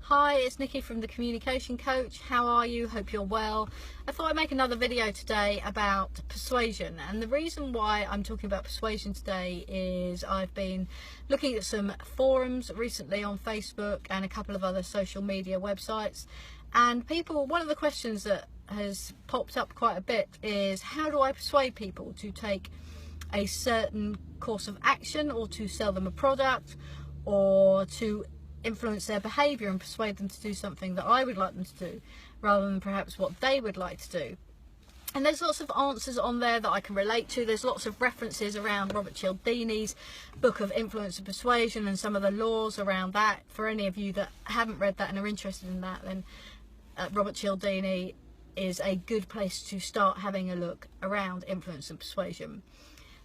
Hi, it's Nikki from the Communication Coach. How are you? Hope you're well. I thought I'd make another video today about persuasion, and the reason why I'm talking about persuasion today is I've been looking at some forums recently on Facebook and a couple of other social media websites, and one of the questions that has popped up quite a bit is, how do I persuade people to take a certain course of action, or to sell them a product, or to influence their behaviour and persuade them to do something that I would like them to do, rather than perhaps what they would like to do. And there's lots of answers on there that I can relate to. There's lots of references around Robert Cialdini's book of Influence and Persuasion and some of the laws around that. For any of you that haven't read that and are interested in that, then Robert Cialdini is a good place to start having a look around influence and persuasion.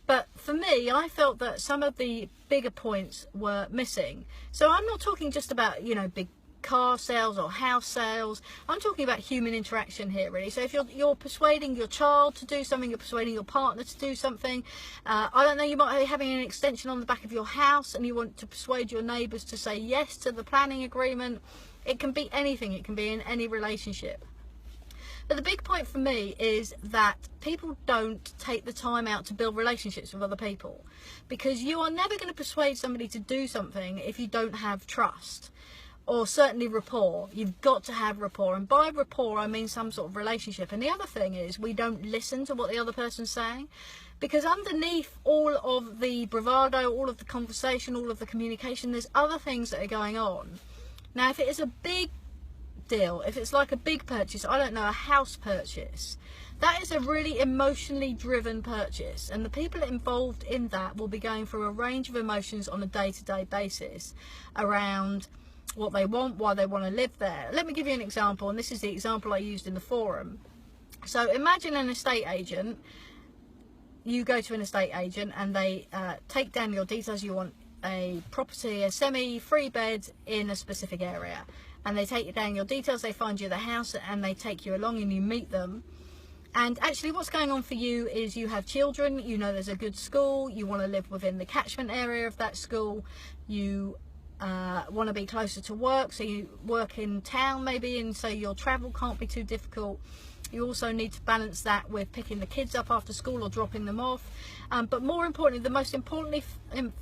But for me, I felt that some of the bigger points were missing. So I'm not talking just about, big car sales or house sales. I'm talking about human interaction here, really. So if you're persuading your child to do something, you're persuading your partner to do something. I don't know, you might be having an extension on the back of your house and you want to persuade your neighbours to say yes to the planning agreement. It can be anything. It can be in any relationship. But the big point for me is that people don't take the time out to build relationships with other people, because you are never going to persuade somebody to do something if you don't have trust, or certainly rapport. You've got to have rapport, and by rapport I mean some sort of relationship. And the other thing is, we don't listen to what the other person's saying, because underneath all of the bravado, all of the conversation, all of the communication, there's other things that are going on. Now, if it is a big deal, if it's like a big purchase, I don't know, a house purchase, that is a really emotionally driven purchase, and the people involved in that will be going through a range of emotions on a day-to-day basis around what they want, why they want to live there. Let me give you an example, and this is the example I used in the forum. So imagine an estate agent. You go to an estate agent and they take down your details. You want a property, a semi-free bed in a specific area, and they take down your details, they find you the house, and they take you along and you meet them. And actually what's going on for you is, you have children, you know there's a good school, you want to live within the catchment area of that school, you want to be closer to work, so you work in town maybe, and so your travel can't be too difficult. You also need to balance that with picking the kids up after school or dropping them off. But more importantly, the most important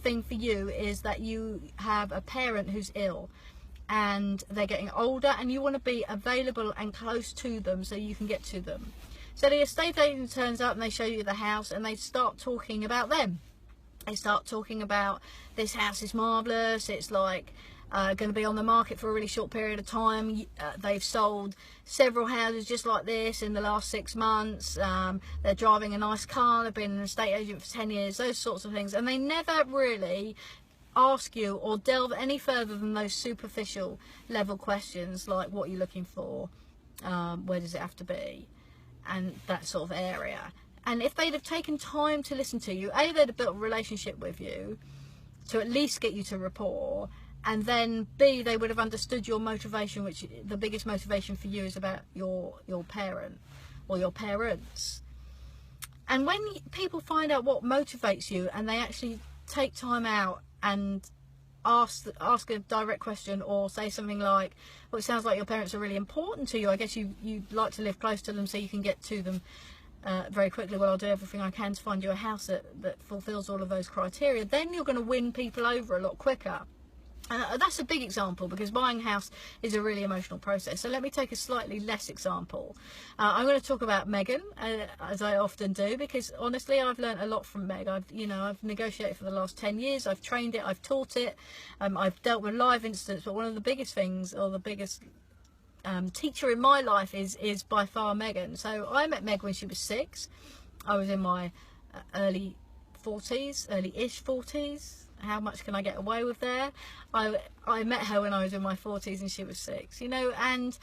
thing for you is that you have a parent who's ill and they're getting older, and you want to be available and close to them so you can get to them. So the estate agent turns up and they show you the house, and they start talking about them. They start talking about, this house is marvellous, it's like going to be on the market for a really short period of time. They've sold several houses just like this in the last 6 months. They're driving a nice car, they've been an estate agent for 10 years, those sorts of things. And they never really ask you or delve any further than those superficial level questions, like what you're looking for, where does it have to be, and that sort of area. And if they'd have taken time to listen to you, A, they'd have built a relationship with you to at least get you to rapport, and then B, they would have understood your motivation, which the biggest motivation for you is about your parent or your parents. And when people find out what motivates you, and they actually take time out and ask a direct question, or say something like, well, it sounds like your parents are really important to you, I guess you'd like to live close to them so you can get to them very quickly. Well, I'll do everything I can to find you a house that fulfills all of those criteria. Then you're going to win people over a lot quicker. That's a big example, because buying a house is a really emotional process. So let me take a slightly less example. I'm going to talk about Megan, as I often do, because honestly I've learned a lot from Meg. I've negotiated for the last 10 years, I've trained it, I've taught it, I've dealt with live incidents, but one of the biggest things, or the biggest teacher in my life is by far Megan. So I met Meg when she was 6. I was in my early-ish 40s. How much can I get away with there? I met her when I was in my 40s and she was 6, and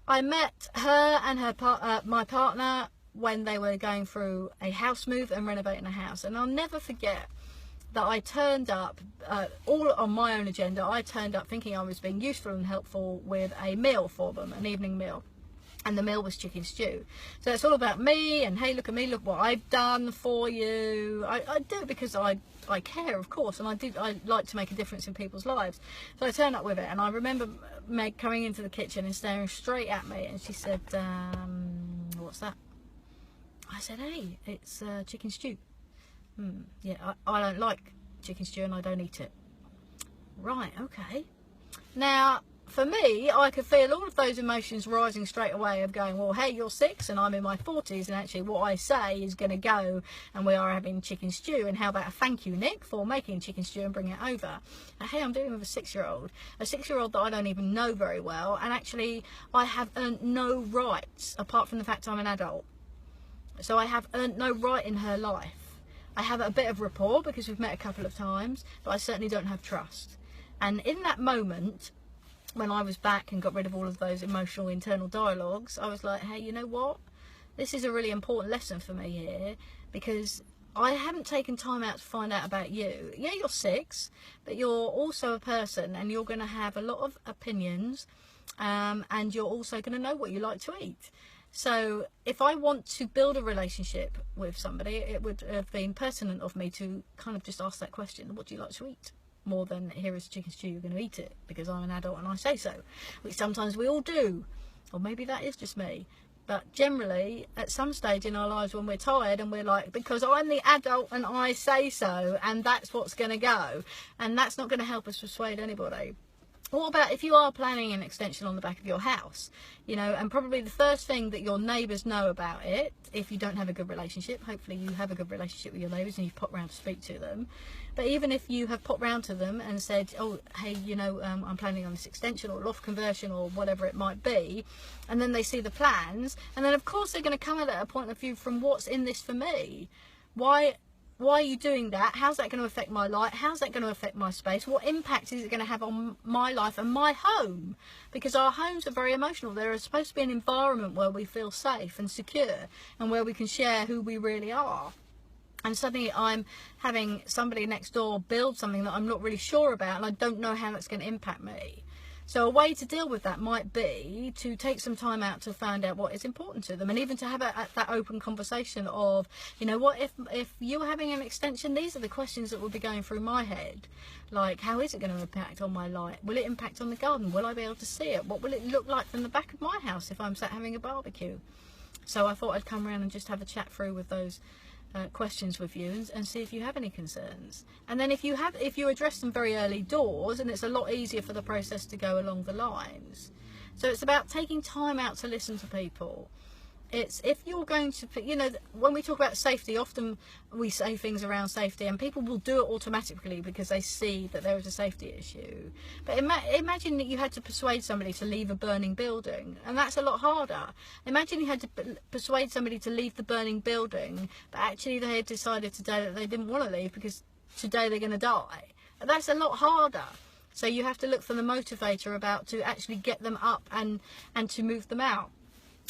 I met her and my partner when they were going through a house move and renovating a house. And I'll never forget that I turned up, all on my own agenda. I turned up thinking I was being useful and helpful with a meal for them, an evening meal. and the meal was chicken stew. So it's all about me, and hey, look at me, look what I've done for you. I do it because I care, of course, and I like to make a difference in people's lives. So I turned up with it, and I remember Meg coming into the kitchen and staring straight at me, and she said, what's that? I said, hey, it's chicken stew. Yeah, I don't like chicken stew and I don't eat it. Right, okay. Now, for me, I could feel all of those emotions rising straight away of going, well, hey, you're 6 and I'm in my 40s, and actually what I say is going to go, and we are having chicken stew, and how about a thank you, Nick, for making chicken stew and bringing it over. And hey, I'm dealing with a 6-year-old that I don't even know very well, and actually I have earned no rights apart from the fact I'm an adult. So I have earned no right in her life. I have a bit of rapport because we've met a couple of times, but I certainly don't have trust. And in that moment, when I was back and got rid of all of those emotional internal dialogues, I was like, hey, you know what? This is a really important lesson for me here, because I haven't taken time out to find out about you. Yeah, you're 6, but you're also a person, and you're going to have a lot of opinions, and you're also going to know what you like to eat. So if I want to build a relationship with somebody, it would have been pertinent of me to kind of just ask that question, what do you like to eat? More than, here is chicken stew, you're going to eat it because I'm an adult and I say so, which sometimes we all do, or maybe that is just me. But generally, at some stage in our lives when we're tired and we're like, because I'm the adult and I say so, and that's what's going to go, and that's not going to help us persuade anybody. What about if you are planning an extension on the back of your house, you know, and probably the first thing that your neighbours know about it, if you don't have a good relationship, hopefully you have a good relationship with your neighbours and you've popped round to speak to them, but even if you have popped round to them and said, oh, hey, you know, I'm planning on this extension or loft conversion or whatever it might be, and then they see the plans, and then of course they're going to come at it a point of view from what's in this for me. Why are you doing that? How's that going to affect my life? How's that going to affect my space? What impact is it going to have on my life and my home? Because our homes are very emotional. They're supposed to be an environment where we feel safe and secure and where we can share who we really are. And suddenly I'm having somebody next door build something that I'm not really sure about, and I don't know how that's going to impact me. So a way to deal with that might be to take some time out to find out what is important to them, and even to have that open conversation of, you know what, if you're having an extension, these are the questions that will be going through my head. Like, how is it going to impact on my life? Will it impact on the garden? Will I be able to see it? What will it look like from the back of my house if I'm sat having a barbecue? So I thought I'd come around and just have a chat through with those questions with you and see if you have any concerns. And then if you address them very early doors, and it's a lot easier for the process to go along the lines. So it's about taking time out to listen to people. It's, if you're going to, you know, when we talk about safety, often we say things around safety and people will do it automatically because they see that there is a safety issue. But imagine that you had to persuade somebody to leave a burning building, and that's a lot harder. Imagine you had to persuade somebody to leave the burning building, but actually they had decided today that they didn't want to leave because today they're going to die. That's a lot harder. So you have to look for the motivator about to actually get them up and to move them out.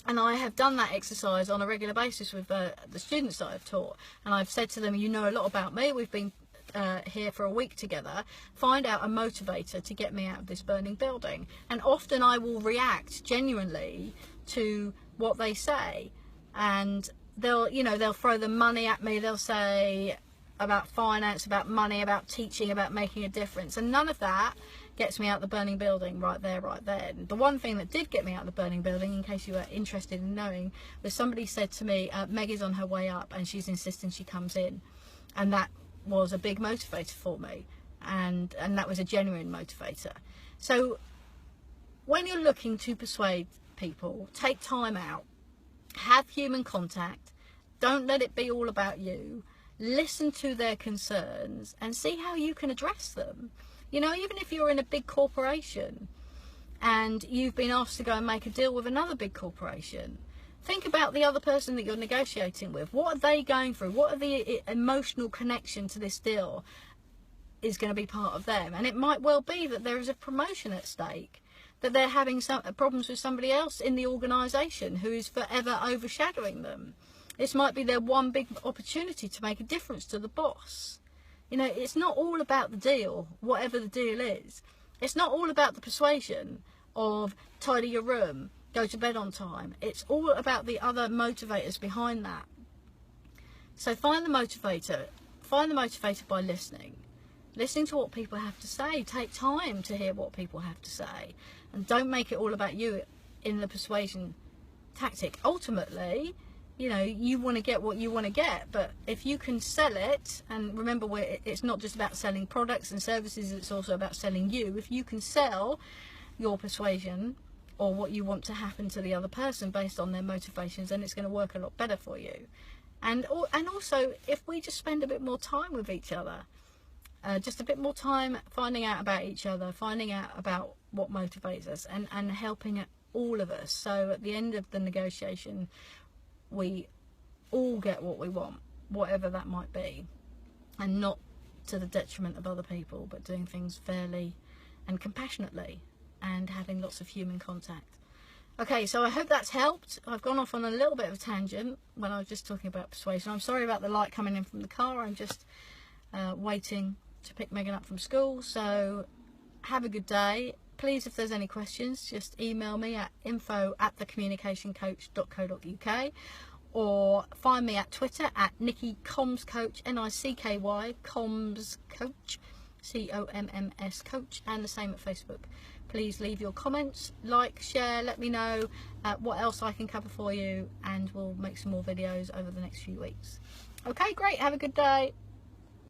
And I have done that exercise on a regular basis with the students that I've taught. And I've said to them, you know a lot about me. We've been here for a week together. Find out a motivator to get me out of this burning building. And often I will react genuinely to what they say. And they'll throw the money at me. They'll say about finance, about money, about teaching, about making a difference. And none of that gets me out the burning building right there, right there. The one thing that did get me out the burning building, in case you were interested in knowing, was somebody said to me, Meg is on her way up and she's insisting she comes in. And that was a big motivator for me. And that was a genuine motivator. So when you're looking to persuade people, take time out, have human contact, don't let it be all about you, listen to their concerns and see how you can address them. You know, even if you're in a big corporation and you've been asked to go and make a deal with another big corporation, think about the other person that you're negotiating with. What are they going through? What are the emotional connection to this deal is going to be part of them? And it might well be that there is a promotion at stake, that they're having some problems with somebody else in the organisation who is forever overshadowing them. This might be their one big opportunity to make a difference to the boss. You know, it's not all about the deal, whatever the deal is. It's not all about the persuasion of tidy your room go to bed on time. It's all about the other motivators behind that. So find the motivator by listening to what people have to say. Take time to hear what people have to say, and don't make it all about you in the persuasion tactic. Ultimately, you know, you want to get what you want to get, but if you can sell it, and remember, it's not just about selling products and services, it's also about selling you. If you can sell your persuasion or what you want to happen to the other person based on their motivations, then it's going to work a lot better for you. And also, if we just spend a bit more time with each other, just a bit more time finding out about each other, finding out about what motivates us, and helping all of us, so at the end of the negotiation we all get what we want, whatever that might be, and not to the detriment of other people, but doing things fairly and compassionately and having lots of human contact. Okay, so I hope that's helped. I've gone off on a little bit of a tangent when I was just talking about persuasion. I'm sorry about the light coming in from the car. I'm just waiting to pick Megan up from school. So have a good day. Please, if there's any questions, just email me at info@thecommunicationcoach.co.uk, or find me at Twitter at Nikki Comms Coach, NICKY Comms Coach, COMMS Coach, and the same at Facebook. Please leave your comments, like, share, let me know what else I can cover for you, and we'll make some more videos over the next few weeks. Okay, great. Have a good day.